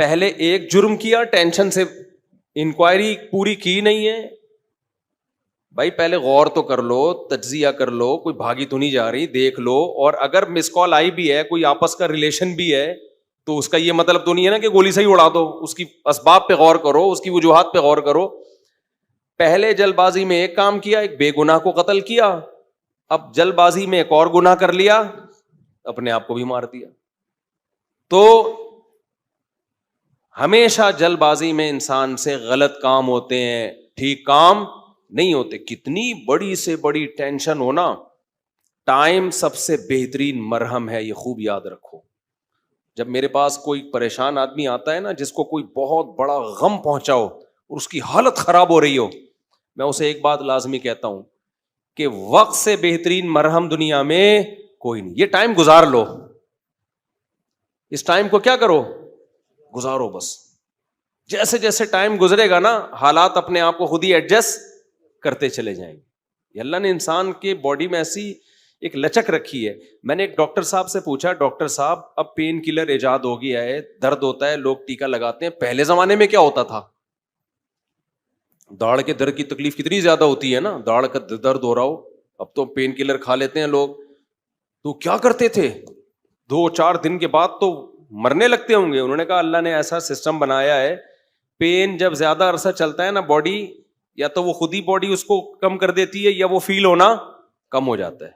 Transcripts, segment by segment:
پہلے ایک جرم کیا, ٹینشن سے انکوائری پوری کی نہیں ہے. بھائی پہلے غور تو کر لو, تجزیہ کر لو, کوئی بھاگی تو نہیں جا رہی, دیکھ لو. اور اگر مس کال آئی بھی ہے, کوئی آپس کا ریلیشن بھی ہے, تو اس کا یہ مطلب تو نہیں ہے نا کہ گولی سے ہی اڑا دو. اس کی اسباب پہ غور کرو, اس کی وجوہات پہ غور کرو. پہلے جلد بازی میں ایک کام کیا, ایک بے گناہ کو قتل کیا, اب جلد بازی میں ایک اور گناہ کر لیا, اپنے آپ کو بھی مار دیا. تو ہمیشہ جلد بازی میں انسان سے غلط کام ہوتے ہیں, ٹھیک کام نہیں ہوتے. کتنی بڑی سے بڑی ٹینشن ہونا, ٹائم سب سے بہترین مرہم ہے, یہ خوب یاد رکھو. جب میرے پاس کوئی پریشان آدمی آتا ہے نا, جس کو کوئی بہت بڑا غم پہنچا ہو اور اس کی حالت خراب ہو رہی ہو, میں اسے ایک بات لازمی کہتا ہوں کہ وقت سے بہترین مرہم دنیا میں کوئی نہیں. یہ ٹائم گزار لو, اس ٹائم کو کیا کرو, گزارو بس. جیسے جیسے ٹائم گزرے گا نا, حالات اپنے آپ کو خود ہی ایڈجسٹ کرتے چلے جائیں گے. یہ اللہ نے انسان کے باڈی میں ایسی ایک لچک رکھی ہے. میں نے ایک ڈاکٹر صاحب سے پوچھا, ڈاکٹر صاحب اب پین کلر ایجاد ہو گیا ہے, درد ہوتا ہے, لوگ ٹیکا لگاتے ہیں, پہلے زمانے میں کیا ہوتا تھا؟ داڑھ کے درد کی تکلیف کتنی زیادہ ہوتی ہے نا, داڑھ کا درد ہو رہا ہو, اب تو پین کلر کھا لیتے ہیں لوگ. تو کیا کرتے تھے, 2-4 دن کے بعد تو مرنے لگتے ہوں گے. انہوں نے کہا اللہ نے ایسا سسٹم بنایا ہے, پین جب زیادہ عرصہ چلتا ہے نا, باڈی یا تو وہ خود ہی باڈی اس کو کم کر دیتی ہے, یا وہ فیل ہونا کم ہو جاتا ہے.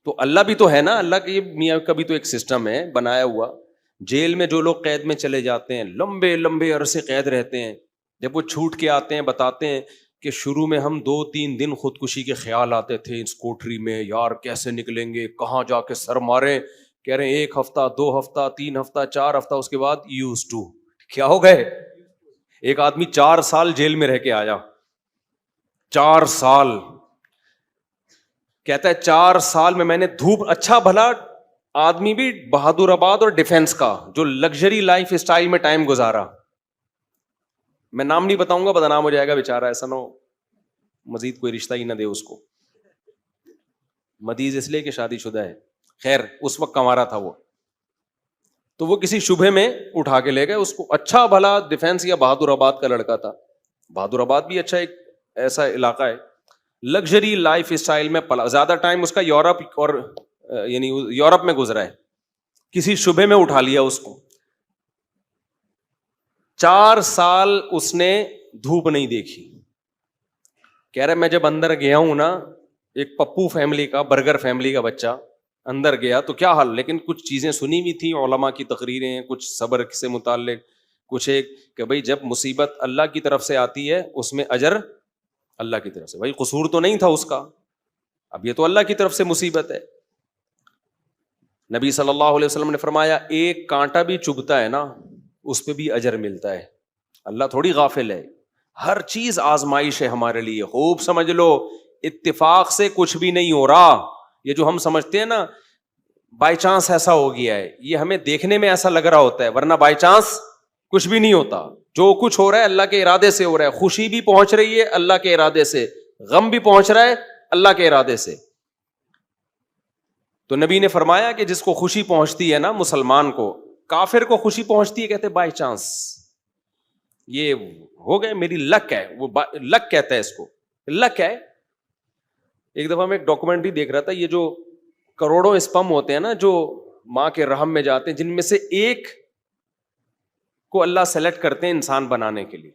تو اللہ بھی تو ہے نا, اللہ کے میاں کا بھی تو ایک سسٹم ہے بنایا ہوا. جیل میں جو لوگ قید میں چلے جاتے ہیں, لمبے لمبے عرصے قید رہتے ہیں, جب وہ چھوٹ کے آتے ہیں بتاتے ہیں کہ شروع میں ہم 2-3 دن خودکشی کے خیال آتے تھے اس کوٹری میں, یار کیسے نکلیں گے, کہاں جا کے سر مارے. کہہ رہے ہیں 1 ہفتہ 2 ہفتہ 3 ہفتہ 4 ہفتہ, اس کے بعد یوز ٹو. کیا ہو گئے؟ ایک آدمی 4 سال جیل میں رہ کے آیا, 4 سال. کہتا ہے 4 سال میں نے دھوپ, اچھا بھلا آدمی بھی بہادر آباد اور ڈیفینس کا جو لگژری لائف اسٹائل میں ٹائم گزارا. میں نام نہیں بتاؤں گا, بدنام ہو جائے گا بیچارہ, ایسا نہ ہو مزید کوئی رشتہ ہی نہ دے اس کو. مدیز اس لیے کہ شادی شدہ ہے. خیر اس وقت کمارا تھا وہ, تو وہ کسی شبہ میں اٹھا کے لے گئے اس کو. اچھا بھلا ڈیفینس یا بہادر آباد کا لڑکا تھا. بہادر آباد بھی اچھا ایک ایسا علاقہ ہے, لگژری لائف اسٹائل میں پلا, زیادہ ٹائم اس کا یورپ اور یعنی یورپ میں گزرا ہے. کسی شبہ میں اٹھا لیا اس کو. 4 سال اس نے دھوپ نہیں دیکھی. کہہ رہے میں جب اندر گیا ہوں نا, ایک پپو فیملی کا, برگر فیملی کا بچہ اندر گیا تو کیا حال, لیکن کچھ چیزیں سنی بھی تھیں, علماء کی تقریریں, کچھ صبر سے متعلق, کچھ ایک کہ بھائی جب مصیبت اللہ کی طرف سے آتی ہے اس میں اجر اللہ کی طرف سے. بھائی قصور تو نہیں تھا اس کا, اب یہ تو اللہ کی طرف سے مصیبت ہے. نبی صلی اللہ علیہ وسلم نے فرمایا ایک کانٹا بھی چبھتا ہے نا, اس پہ بھی اجر ملتا ہے. اللہ تھوڑی غافل ہے, ہر چیز آزمائش ہے ہمارے لیے. خوب سمجھ لو, اتفاق سے کچھ بھی نہیں ہو رہا. یہ جو ہم سمجھتے ہیں نا بائی چانس ایسا ہو گیا ہے, یہ ہمیں دیکھنے میں ایسا لگ رہا ہوتا ہے, ورنہ بائی چانس کچھ بھی نہیں ہوتا. جو کچھ ہو رہا ہے اللہ کے ارادے سے ہو رہا ہے. خوشی بھی پہنچ رہی ہے اللہ کے ارادے سے, غم بھی پہنچ رہا ہے اللہ کے ارادے سے. تو نبی نے فرمایا کہ جس کو خوشی پہنچتی ہے نا مسلمان کو, کافر کو خوشی پہنچتی ہے کہتے بائی چانس, یہ ہو گئے میری لک ہے, وہ لک کہتا ہے اس کو, لک ہے. ایک دفعہ میں ایک ڈاکومنٹری دیکھ رہا تھا, یہ جو کروڑوں اسپم ہوتے ہیں نا جو ماں کے رحم میں جاتے ہیں, جن میں سے ایک کو اللہ سلیکٹ کرتے ہیں انسان بنانے کے لیے.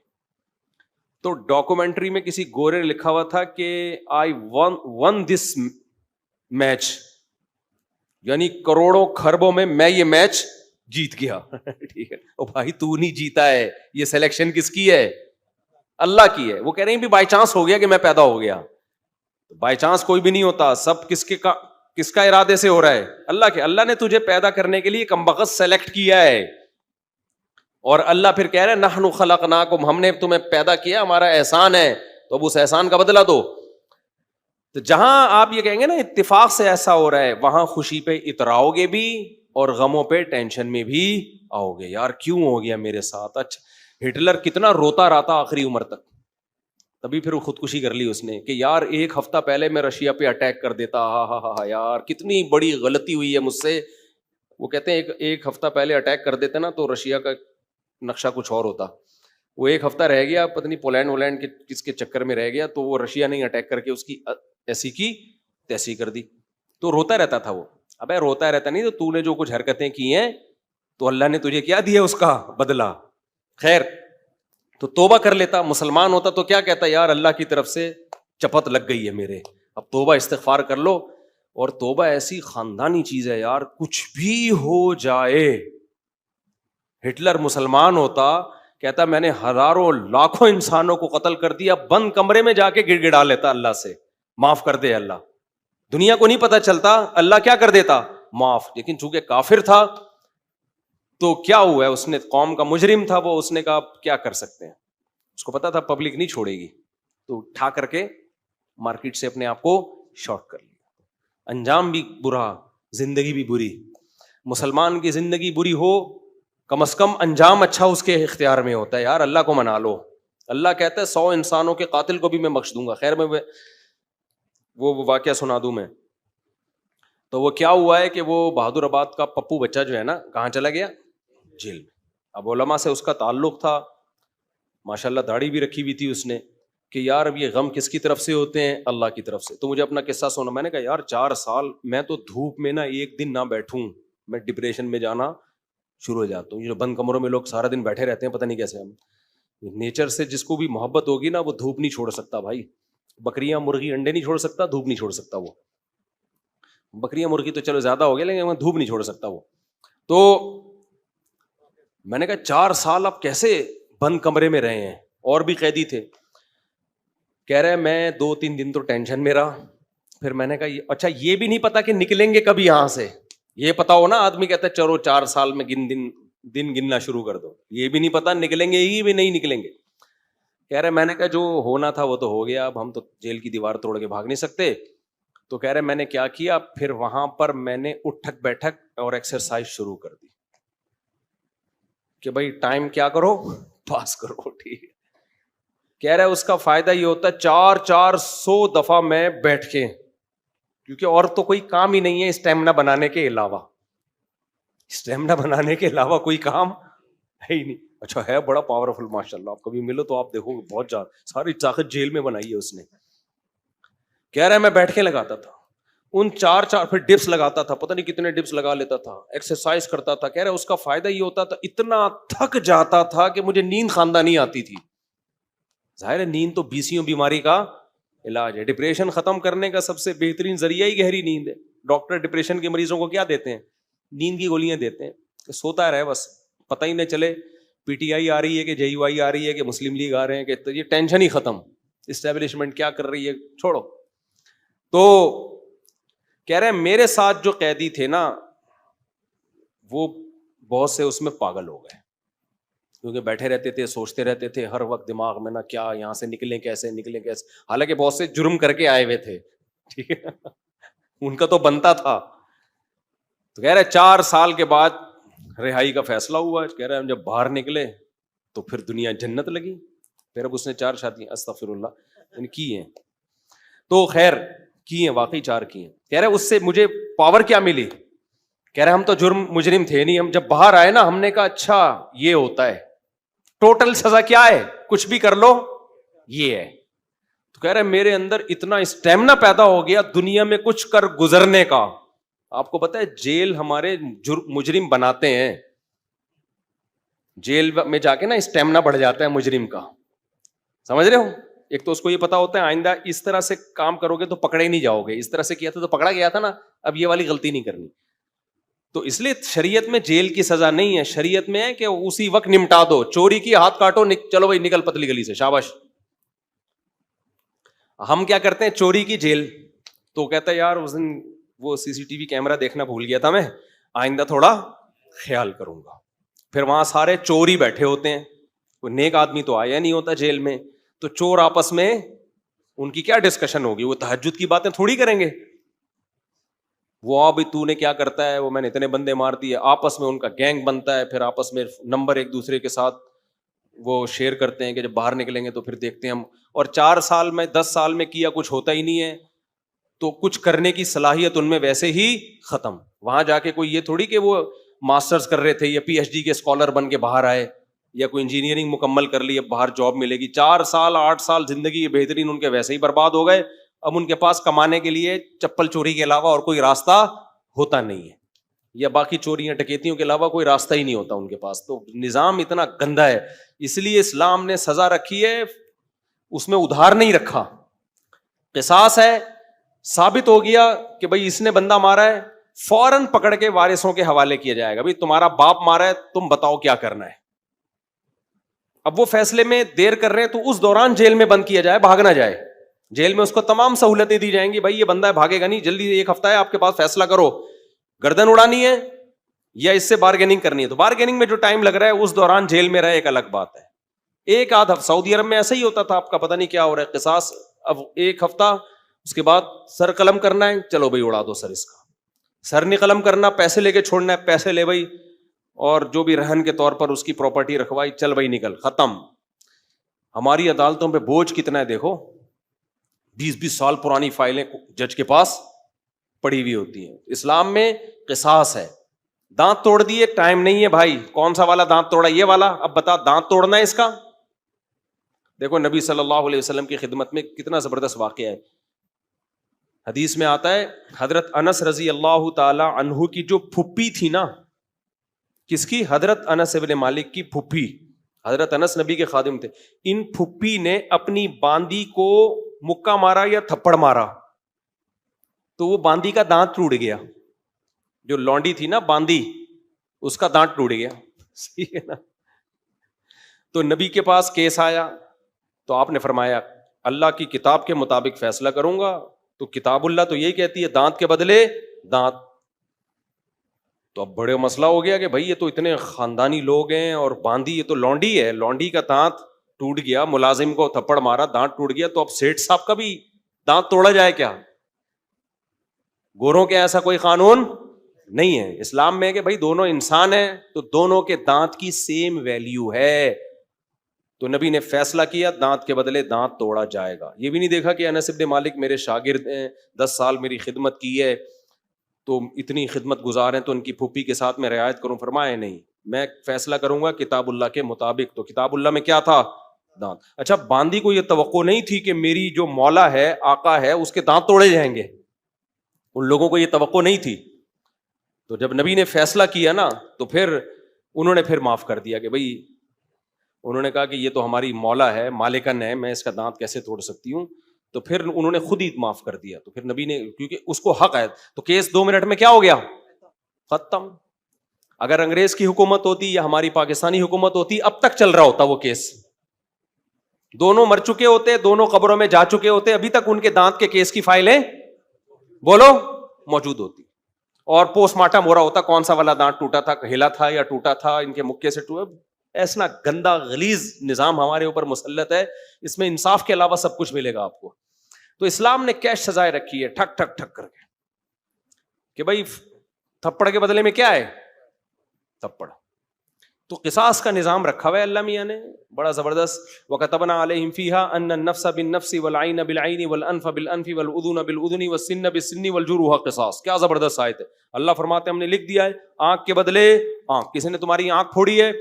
تو ڈاکومنٹری میں کسی گورے نے لکھا ہوا تھا کہ آئی ون دس میچ, یعنی کروڑوں خربوں میں یہ میچ جیت گیا. ٹھیک ہے, او بھائی تو نہیں جیتا ہے, یہ سلیکشن کس کی ہے؟ اللہ کی ہے. وہ کہہ رہے ہیں بھی بائی چانس ہو گیا کہ میں پیدا ہو گیا. بائی چانس کوئی بھی نہیں ہوتا, سب کس کا ارادے سے ہو رہا ہے؟ اللہ کے. اللہ نے تجھے پیدا کرنے کے لیے کمبخت سلیکٹ کیا ہے, اور اللہ پھر کہہ رہے ہیں نحن خلقناکم, ہم نے تمہیں پیدا کیا, ہمارا احسان ہے, تو اب اس احسان کا بدلہ دو. تو جہاں آپ یہ کہیں گے نا اتفاق سے ایسا ہو رہا ہے, وہاں خوشی پہ اتراؤ گے بھی اور غموں پہ ٹینشن میں بھی آؤ گے. یار کیوں ہو گیا میرے ساتھ؟ اچھا ہٹلر کتنا روتا رہتا آخری عمر تک, تبھی پھر وہ خودکشی کر لی اس نے کہ یار 1 ہفتہ پہلے میں رشیا پہ اٹیک کر دیتا, ہاں ہاں ہاں یار کتنی بڑی غلطی ہوئی ہے مجھ سے, وہ کہتے ہیں ایک ہفتہ پہلے اٹیک کر دیتے نا تو رشیا کا نقشہ کچھ اور ہوتا. وہ ایک ہفتہ رہ گیا, پتہ نہیں پولینڈ ولینڈ کے کس کے چکر میں رہ گیا, تو وہ رشیا نہیں اٹیک کر کے اس کی ایسی کی تیسی کر دی. تو روتا رہتا تھا وہ. ابے روتا رہتا نہیں, تو نے جو کچھ حرکتیں کی ہیں تو اللہ نے تجھے کیا دیا اس کا بدلہ. خیر, تو توبہ کر لیتا. مسلمان ہوتا تو کیا کہتا, یار اللہ کی طرف سے چپت لگ گئی ہے میرے, اب توبہ استغفار کر لو. اور توبہ ایسی خاندانی چیز ہے یار, کچھ بھی ہو جائے. ہٹلر مسلمان ہوتا, کہتا میں نے ہزاروں لاکھوں انسانوں کو قتل کر دیا, بند کمرے میں جا کے گڑ گڑا لیتا اللہ سے, معاف کر دے اللہ. دنیا کو نہیں پتا چلتا, اللہ کیا کر دیتا, معاف. لیکن چونکہ کافر تھا تو کیا ہوا ہے, اس نے قوم کا مجرم تھا وہ, اس نے کہا کیا کر سکتے ہیں, اس کو پتا تھا پبلک نہیں چھوڑے گی, تو اٹھا کر کے مارکیٹ سے اپنے آپ کو شارٹ کر لیا. انجام بھی برا, زندگی بھی بری. مسلمان کی زندگی بری ہو, کم از کم انجام اچھا اس کے اختیار میں ہوتا ہے. یار اللہ کو منا لو. اللہ کہتا ہے 100 انسانوں کے قاتل کو بھی میں بخش دوں گا. خیر میں وہ واقعہ سنا دوں میں. تو وہ کیا ہوا ہے کہ وہ بہادر آباد کا پپو بچہ جو ہے نا, کہاں چلا گیا, جیل میں. اب علماء سے اس کا تعلق تھا, ماشاءاللہ داڑھی بھی رکھی ہوئی تھی اس نے, کہ یار اب یہ غم کس کی طرف سے ہوتے ہیں, اللہ کی طرف سے. تو مجھے اپنا قصہ سنا. میں نے کہا یار 4 سال میں تو دھوپ میں نا ایک دن نہ بیٹھوں, میں ڈپریشن میں جانا شروع ہو جاتا ہوں. یہ جو بند کمروں میں لوگ سارا دن بیٹھے رہتے ہیں, پتہ نہیں کیسے. ہم نیچر سے جس کو بھی محبت ہوگی نا, وہ دھوپ نہیں چھوڑ سکتا بھائی. بکریاں مرغی انڈے نہیں چھوڑ سکتا, دھوپ نہیں چھوڑ سکتا. وہ بکریاں مرغی تو چلو زیادہ ہو گیا, لیکن دھوپ نہیں چھوڑ سکتا وہ. تو میں نے کہا 4 سال اب کیسے بند کمرے میں رہے ہیں, اور بھی قیدی تھے. کہہ رہے میں 2-3 دن تو ٹینشن میں رہا. پھر میں نے کہا اچھا یہ بھی نہیں پتا کہ نکلیں گے کبھی یہاں سے. یہ پتا ہو نا, آدمی کہتا ہے چلو 4 سال میں دن گننا شروع کر دو. یہ بھی نہیں پتا نکلیں گے ہی بھی نہیں نکلیں گے. کہہ رہے میں نے کہا جو ہونا تھا وہ تو ہو گیا, اب ہم تو جیل کی دیوار توڑ کے بھاگ نہیں سکتے. تو کہہ رہے میں نے کیا کیا, پھر وہاں پر میں نے اٹھک بیٹھک اور ایکسرسائز شروع کر دی کہ بھائی ٹائم کیا کرو, پاس کرو. ٹھیک ہے. کہہ رہے اس کا فائدہ یہ ہوتا ہے 400 دفعہ میں بیٹھ کے, کیونکہ اور تو کوئی کام ہی نہیں ہے اسٹیمنا بنانے کے علاوہ. اسٹیمنا بنانے کے علاوہ کوئی کام ہے ہی نہیں. اچھا ہے بڑا پاورفل ماشاءاللہ, آپ کبھی ملو تو آپ دیکھو بہت زیادہ ساری طاقت جیل میں بنائی ہے اس نے. کہہ رہا ہے میں بیٹھ کے لگاتا تھا ان 4 پھر ڈپس لگاتا تھا, پتہ نہیں کتنے ڈپس لگا لیتا تھا, ایکسرسائز کرتا تھا. کہہ رہا ہے اس کا فائدہ یہ ہوتا تھا اتنا تھک جاتا تھا کہ مجھے نیند خاندانی آتی تھی. ظاہر ہے نیند تو 20 بیماری کا علاج ہے. ڈپریشن ختم کرنے کا سب سے بہترین ذریعہ ہی گہری نیند ہے. ڈاکٹر ڈپریشن کے مریضوں کو کیا دیتے ہیں, نیند کی گولیاں دیتے ہیں کہ سوتا رہے بس, پتہ ہی نہ چلے پی ٹی آئی آ رہی ہے کہ جے یو آئی آ رہی ہے کہ مسلم لیگ آ رہے ہیں, کہ یہ ٹینشن ہی ختم, اسٹیبلشمنٹ کیا کر رہی ہے چھوڑو. تو کہہ رہے ہیں میرے ساتھ جو قیدی تھے نا وہ بہت سے اس میں پاگل ہو گئے, کیونکہ بیٹھے رہتے تھے, سوچتے رہتے تھے ہر وقت دماغ میں نا کیا یہاں سے نکلیں کیسے. حالانکہ بہت سے جرم کر کے آئے ہوئے تھے, ٹھیک ہے, ان کا تو بنتا تھا. تو کہہ رہے 4 سال کے بعد رہائی کا فیصلہ ہوا. کہہ رہے ہم جب باہر نکلے تو پھر دنیا جنت لگی. پھر اب اس نے 4 شادیاں استغفر اللہ کی ہیں. تو خیر کی ہیں, واقعی 4 کی ہیں. کہہ رہے اس سے مجھے پاور کیا ملی. کہہ رہے ہم تو مجرم تھے نہیں, ہم جب باہر آئے نا ہم نے کہا اچھا یہ ہوتا ہے, ٹوٹل سزا کیا ہے, کچھ بھی کر لو یہ ہے. تو کہہ رہے میرے اندر اتنا اسٹیمنا پیدا ہو گیا دنیا میں کچھ کر گزرنے کا. آپ کو پتا ہے جیل ہمارے مجرم بناتے ہیں, جیل میں جا کے نا اسٹیمنا بڑھ جاتا ہے مجرم کا, سمجھ رہے ہو. ایک تو اس کو یہ پتا ہوتا ہے آئندہ اس طرح سے کام کرو گے تو پکڑے نہیں جاؤ گے, اس طرح سے کیا تھا تو پکڑا گیا تھا نا, اب یہ والی غلطی نہیں کرنی. تو اس لیے شریعت میں جیل کی سزا نہیں ہے, شریعت میں ہے کہ اسی وقت نمٹا دو. چوری کی ہاتھ کاٹو, چلو بھائی نکل پتلی گلی سے, شاباش. ہم کیا کرتے ہیں چوری کی جیل, تو کہتا ہے یار اس دن وہ سی سی ٹی وی کیمرہ دیکھنا بھول گیا تھا, میں آئندہ تھوڑا خیال کروں گا. پھر وہاں سارے چور ہی بیٹھے ہوتے ہیں, کوئی نیک آدمی تو آیا نہیں ہوتا جیل میں. تو چور آپس میں ان کی کیا ڈسکشن ہوگی, وہ تہجد کی باتیں تھوڑی کریں گے. وہ ابھی تو نے کیا کرتا ہے, وہ میں نے اتنے بندے مار دیے, آپس میں ان کا گینگ بنتا ہے. پھر آپس میں نمبر ایک دوسرے کے ساتھ وہ شیئر کرتے ہیں کہ جب باہر نکلیں گے تو پھر دیکھتے ہیں ہم. اور 4 سال میں 10 سال میں کیا کچھ ہوتا ہی نہیں ہے. تو کچھ کرنے کی صلاحیت ان میں ویسے ہی ختم. وہاں جا کے کوئی یہ تھوڑی کہ وہ ماسٹرز کر رہے تھے یا پی ایچ ڈی کے اسکالر بن کے باہر آئے یا کوئی انجینئرنگ مکمل کر لی اب باہر جاب ملے گی. 4 سال 8 سال زندگی بہترین ان کے ویسے ہی برباد ہو گئے. اب ان کے پاس کمانے کے لیے چپل چوری کے علاوہ اور کوئی راستہ ہوتا نہیں ہے, یا باقی چوریاں ڈکیتیوں کے علاوہ کوئی راستہ ہی نہیں ہوتا ان کے پاس. تو نظام اتنا گندا ہے, اس لیے اسلام نے سزا رکھی ہے, اس میں ادھار نہیں رکھا. قصاص ہے, ثابت ہو گیا کہ بھائی اس نے بندہ مارا ہے, فوراً پکڑ کے وارثوں کے حوالے کیا جائے گا, بھائی تمہارا باپ مارا ہے, تم بتاؤ کیا کرنا ہے. اب وہ فیصلے میں دیر کر رہے ہیں تو اس دوران جیل میں بند کیا جائے, بھاگ نہ جائے. جیل میں اس کو تمام سہولتیں دی جائیں گی, بھائی یہ بندہ ہے بھاگے گا نہیں, جلدی 1 ہفتہ ہے آپ کے پاس, فیصلہ کرو, گردن اڑانی ہے یا اس سے بارگیننگ کرنی ہے. تو بارگیننگ میں جو ٹائم لگ رہا ہے اس دوران جیل میں رہے ایک الگ بات ہے. ایک آدھ ہفتہ سعودی عرب میں ایسا ہی ہوتا تھا, آپ کا پتہ نہیں کیا ہو رہا ہے. قصاص اب 1 ہفتہ, اس کے بعد سر قلم کرنا ہے, چلو بھائی اڑا دو سر اس کا. سر نہیں قلم کرنا, پیسے لے کے چھوڑنا ہے, پیسے لے بھائی, اور جو بھی رہن کے طور پر اس کی پراپرٹی رکھوائی, چل بھائی نکل, ختم. ہماری عدالتوں پہ بوجھ کتنا ہے دیکھو, 20 سال پرانی فائلیں جج کے پاس پڑی ہوئی ہوتی ہیں. اسلام میں قصاص ہے. دانت توڑ دیے, ٹائم نہیں ہے بھائی, کون سا والا دانت توڑا, یہ والا, اب بتا دانت توڑنا ہے اس کا. دیکھو نبی صلی اللہ علیہ وسلم کی خدمت میں کتنا زبردست واقعہ ہے. حدیث میں آتا ہے حضرت انس رضی اللہ تعالی عنہ کی جو پھپھی تھی نا, کس کی؟ حضرت انس ابن مالک کی پھپھی. حضرت انس نبی کے خادم تھے. ان پھپھی نے اپنی باندی کو مکہ مارا یا تھپڑ مارا تو وہ باندی کا دانت ٹوٹ گیا. جو لونڈی تھی نا باندی, اس کا دانت ٹوٹ گیا. صحیح ہے نا. تو نبی کے پاس کیس آیا تو آپ نے فرمایا اللہ کی کتاب کے مطابق فیصلہ کروں گا. تو کتاب اللہ تو یہی کہتی ہے دانت کے بدلے دانت. تو اب بڑے مسئلہ ہو گیا کہ بھائی یہ تو اتنے خاندانی لوگ ہیں, اور باندی یہ تو لونڈی ہے, لونڈی کا دانت ٹوٹ گیا, ملازم کو تھپڑ مارا, دانت ٹوٹ گیا, تو اب سیٹھ صاحب کا بھی دانت توڑا جائے کیا؟ گوروں کے ایسا کوئی قانون نہیں ہے. اسلام میں کہ بھائی دونوں انسان ہیں تو دونوں کے دانت کی سیم ویلیو ہے. تو نبی نے فیصلہ کیا دانت کے بدلے دانت توڑا جائے گا. یہ بھی نہیں دیکھا کہ انس بن مالک میرے شاگرد ہیں, 10 سال میری خدمت کی ہے, تو اتنی خدمت گزار ہیں تو ان کی پھوپھی کے ساتھ میں رعایت کروں. فرمایا نہیں, میں فیصلہ کروں گا کتاب اللہ کے مطابق. تو کتاب اللہ میں کیا تھا؟ دانت. اچھا باندی کو یہ توقع نہیں تھی کہ میری جو مولا ہے, آقا ہے, اس کے دانت توڑے جائیں گے. ان لوگوں کو یہ توقع نہیں تھی. تو جب نبی نے فیصلہ کیا نا تو پھر انہوں نے پھر معاف کر دیا کہ بھائی, انہوں نے کہا کہ یہ تو ہماری مولا ہے, مالکن ہے, میں اس کا دانت کیسے توڑ سکتی ہوں. تو پھر انہوں نے خود ہی معاف کر دیا. تو پھر نبی نے, کیونکہ اس کو حق ہے, تو کیس 2 منٹ میں کیا ہو گیا؟ ختم. اگر انگریز کی حکومت ہوتی یا ہماری پاکستانی حکومت ہوتی, اب تک چل رہا ہوتا وہ کیس. دونوں مر چکے ہوتے, دونوں قبروں میں جا چکے ہوتے, ابھی تک ان کے دانت کے کیس کی فائلیں بولو موجود ہوتی, اور پوسٹ مارٹم ہو رہا ہوتا کون سا والا دانت ٹوٹا تھا, ہلا تھا یا ٹوٹا تھا, ان کے مکے سے ٹوٹا. ایسا گندا غلیظ نظام ہمارے اوپر مسلط ہے, اس میں انصاف کے علاوہ سب کچھ ملے گا آپ کو. تو اسلام نے کیش سزائے رکھی ہے, ٹھک ٹھک ٹھک کر کے, کہ بھائی تھپڑ کے بدلے میں کیا ہے؟ تھپڑ. تو قصاص کا نظام رکھا ہوا ہے اللہ میاں نے بڑا زبردست. وَكَتَبْنَا عَلَيْهِمْ فِيهَا أَنَّ النَّفْسَ بِالنَّفْسِ وَالْعَيْنَ بِالْعَيْنِ وَالْأَنْفَ بِالْأَنْفِ وَالْأُذُنَ بِالْأُذُنِ وَالسِّنَّ بِالسِّنِّ وَالْجُرُوحَ قِصَاص. کیا زبردست آیت ہے. اللہ فرماتے ہیں ہم نے لکھ دیا ہے آنکھ کے بدلے آنکھ. کسی نے تمہاری آنکھ پھوڑی ہے,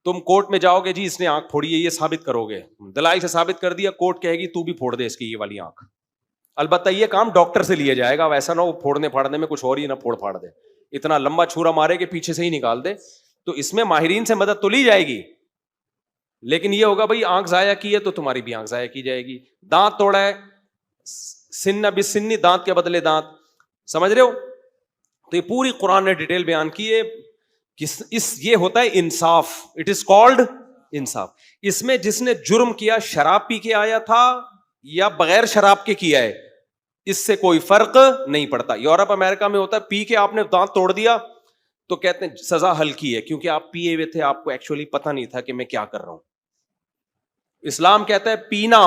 تم کورٹ میں جاؤ گے, جی اس نے آنکھ پھوڑی ہے, یہ ثابت کرو گے, دلائل سے ثابت کر دیا, کورٹ کہے گی تو بھی پھوڑ دے اس کی یہ والی آنکھ. البتہ یہ کام ڈاکٹر سے لیا جائے گا, ویسا نہ ہو پھوڑنے پھاڑنے میں کچھ اور ہی نہ پھوڑ پھاڑ دے, اتنا لمبا چھورا مارے کہ پیچھے سے ہی نکال دے. تو اس میں ماہرین سے مدد تو لی جائے گی, لیکن یہ ہوگا بھائی آنکھ ضائع کی ہے تو تمہاری بھی آنکھ ضائع کی جائے گی. دانت توڑا ہے, سن بسنی, دانت کے بدلے دانت. سمجھ رہے ہو؟ تو یہ پوری قرآن نے ڈیٹیل بیان کی ہے. یہ ہوتا ہے انصاف, اٹ از کالڈ انصاف. اس میں جس نے جرم کیا شراب پی کے آیا تھا یا بغیر شراب کے کیا ہے, اس سے کوئی فرق نہیں پڑتا. یورپ امریکہ میں ہوتا ہے پی کے آپ نے دانت توڑ دیا تو کہتے ہیں سزا ہلکی ہے, کیونکہ آپ پیے ہوئے تھے, آپ کو ایکچولی پتہ نہیں تھا کہ میں کیا کر رہا ہوں. اسلام کہتا ہے پینا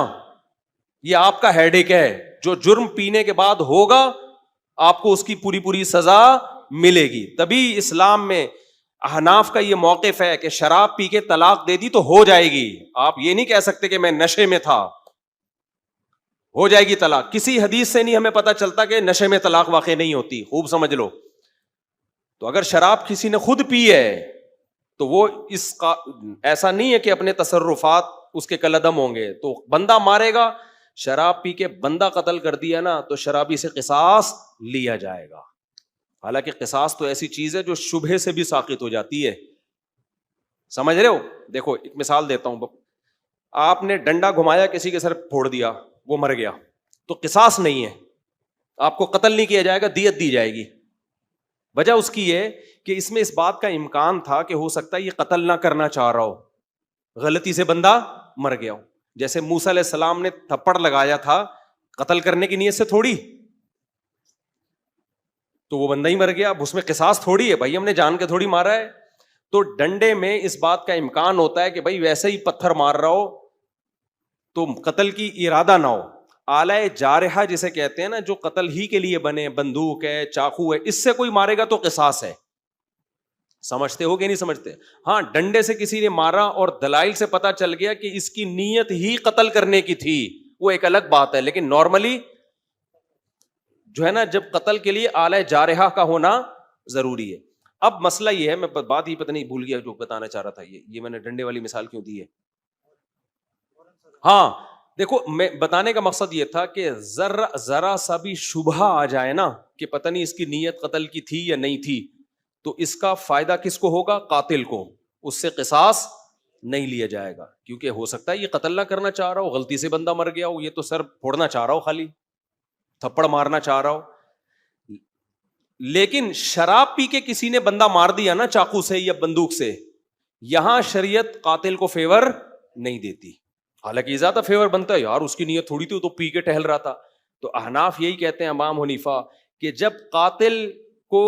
یہ آپ کا ہیڈ ایک ہے, جو جرم پینے کے بعد ہوگا آپ کو اس کی پوری پوری سزا ملے گی. تبھی اسلام میں احناف کا یہ موقف ہے کہ شراب پی کے طلاق دے دی تو ہو جائے گی. آپ یہ نہیں کہہ سکتے کہ میں نشے میں تھا, ہو جائے گی طلاق. کسی حدیث سے نہیں ہمیں پتا چلتا کہ نشے میں طلاق واقع نہیں ہوتی, خوب سمجھ لو. تو اگر شراب کسی نے خود پی ہے تو وہ اس کا ایسا نہیں ہے کہ اپنے تصرفات اس کے کالعدم ہوں گے, تو بندہ مارے گا. شراب پی کے بندہ قتل کر دیا نا تو شرابی سے قصاص لیا جائے گا. حالانکہ قصاص تو ایسی چیز ہے جو شبہے سے بھی ساقط ہو جاتی ہے, سمجھ رہے ہو. دیکھو ایک مثال دیتا ہوں, آپ نے ڈنڈا گھمایا کسی کے سر پھوڑ دیا, وہ مر گیا, تو قصاص نہیں ہے, آپ کو قتل نہیں کیا جائے گا, دیت دی جائے گی. وجہ اس کی یہ کہ اس میں اس بات کا امکان تھا کہ ہو سکتا ہے یہ قتل نہ کرنا چاہ رہا ہو, غلطی سے بندہ مر گیا ہو. جیسے موسیٰ علیہ السلام نے تھپڑ لگایا تھا قتل کرنے کی نیت سے تھوڑی, تو وہ بندہ ہی مر گیا. اب اس میں قصاص تھوڑی ہے بھائی, ہم نے جان کے تھوڑی مارا ہے. تو ڈنڈے میں اس بات کا امکان ہوتا ہے کہ بھائی ویسے ہی پتھر مار رہا ہو تو قتل کی ارادہ نہ ہو. آلہ جارحہ جسے کہتے ہیں نا, جو قتل ہی کے لیے بنے, بندوق ہے, چاقو ہے, اس سے کوئی مارے گا تو قصاص ہے. سمجھتے ہو کہ نہیں سمجھتے؟ ہاں, ڈنڈے سے کسی نے مارا اور دلائل سے پتا چل گیا کہ اس کی نیت ہی قتل کرنے کی تھی, وہ ایک الگ بات ہے. لیکن نارملی جو ہے نا, جب قتل کے لیے آلہ جارحہ کا ہونا ضروری ہے. اب مسئلہ یہ ہے, میں بات ہی پتہ نہیں بھول گیا جو بتانا چاہ رہا تھا. یہ میں نے ڈنڈے والی مثال کیوں دی ہے. ہاں دیکھو, میں بتانے کا مقصد یہ تھا کہ ذرا سا بھی شبہ آ جائے نا کہ پتہ نہیں اس کی نیت قتل کی تھی یا نہیں تھی, تو اس کا فائدہ کس کو ہوگا؟ قاتل کو. اس سے قصاص نہیں لیا جائے گا, کیونکہ ہو سکتا ہے یہ قتل نہ کرنا چاہ رہا ہو, غلطی سے بندہ مر گیا ہو, یہ تو سر پھوڑنا چاہ رہا ہو, خالی تھپڑ مارنا چاہ رہا ہو. لیکن شراب پی کے کسی نے بندہ مار دیا نا چاقو سے یا بندوق سے, یہاں شریعت قاتل کو فیور نہیں دیتی. حالانکہ زیادہ فیور بنتا ہے, یار اس کی نیت تھوڑی تھی, تو پی کے ٹہل رہا تھا. تو احناف یہی کہتے ہیں, امام حنیفہ, کہ جب قاتل کو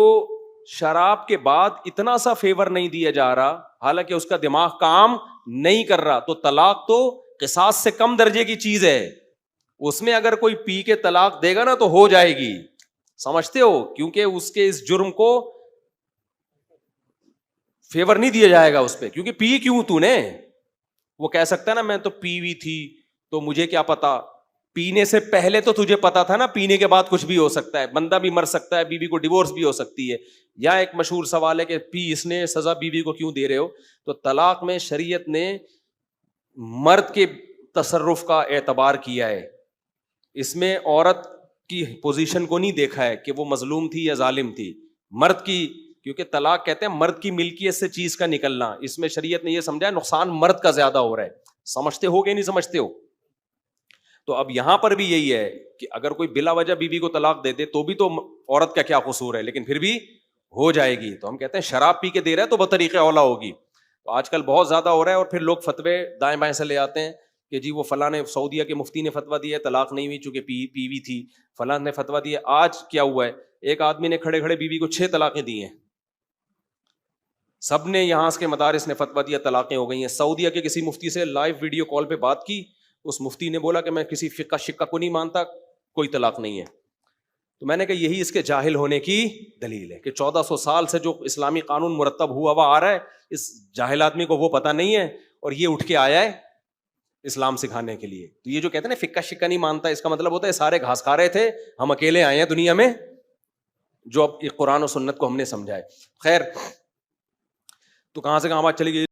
شراب کے بعد اتنا سا فیور نہیں دیا جا رہا, حالانکہ اس کا دماغ کام نہیں کر رہا, تو طلاق تو قصاص سے کم درجے کی چیز ہے. اس میں اگر کوئی پی کے طلاق دے گا نا تو ہو جائے گی, سمجھتے ہو, کیونکہ اس کے اس جرم کو فیور نہیں دیا جائے گا اس پہ, کیونکہ پی کیوں تو نے. وہ کہہ سکتا ہے نا میں تو پی ہوئی تھی تو مجھے کیا پتا, پینے سے پہلے تو تجھے پتا تھا نا, پینے کے بعد کچھ بھی ہو سکتا ہے, بندہ بھی مر سکتا ہے, بیوی کو ڈیورس بھی ہو سکتی ہے. یا ایک مشہور سوال ہے کہ پی اس نے, سزا بیوی کو کیوں دے رہے ہو. تو طلاق میں شریعت نے مرد کے تصرف کا اعتبار کیا ہے, اس میں عورت کی پوزیشن کو نہیں دیکھا ہے کہ وہ مظلوم تھی یا ظالم تھی. مرد کی, کیونکہ طلاق کہتے ہیں مرد کی ملکیت سے چیز کا نکلنا, اس میں شریعت نے یہ سمجھا نقصان مرد کا زیادہ ہو رہا ہے. سمجھتے ہو کہ نہیں سمجھتے ہو؟ تو اب یہاں پر بھی یہی ہے کہ اگر کوئی بلا وجہ بیوی کو طلاق دے دے تو بھی تو عورت کا کیا قصور ہے, لیکن پھر بھی ہو جائے گی. تو ہم کہتے ہیں شراب پی کے دے رہا ہے تو بطریقے اولا ہوگی. تو آج کل بہت زیادہ ہو رہا ہے, اور پھر لوگ فتوے دائیں بائیں سے لے آتے ہیں کہ جی وہ فلاں نے, سعودیہ کے مفتی نے فتویٰ دیا ہے طلاق نہیں ہوئی چونکہ پی ہوئی تھی, فلاں نے فتویٰ دیا. آج کیا ہوا ہے, ایک آدمی نے کھڑے کھڑے بیوی کو 6 طلاقیں دی ہیں, سب نے یہاں کے مدارس نے فتویٰ دیا, طلاقیں ہو گئی ہیں. سعودیہ کے کسی مفتی سے لائیو ویڈیو کال پہ بات کی, اس مفتی نے بولا کہ میں کسی فقہ شقہ کو نہیں مانتا, کوئی طلاق نہیں ہے. تو میں نے کہا یہی اس کے جاہل ہونے کی دلیل ہے کہ 1400 سال سے جو اسلامی قانون مرتب ہوا آ رہا ہے, اس جاہل آدمی کو وہ پتہ نہیں ہے, اور یہ اٹھ کے آیا ہے اسلام سکھانے کے لیے. تو یہ جو کہتے ہیں نا فقہ شقہ نہیں مانتا, اس کا مطلب ہوتا ہے سارے گھاس کھا رہے تھے, ہم اکیلے آئے ہیں دنیا میں جو اب قرآن و سنت کو ہم نے سمجھا ہے. خیر, تو کہاں سے کہاں بات چلی گئی.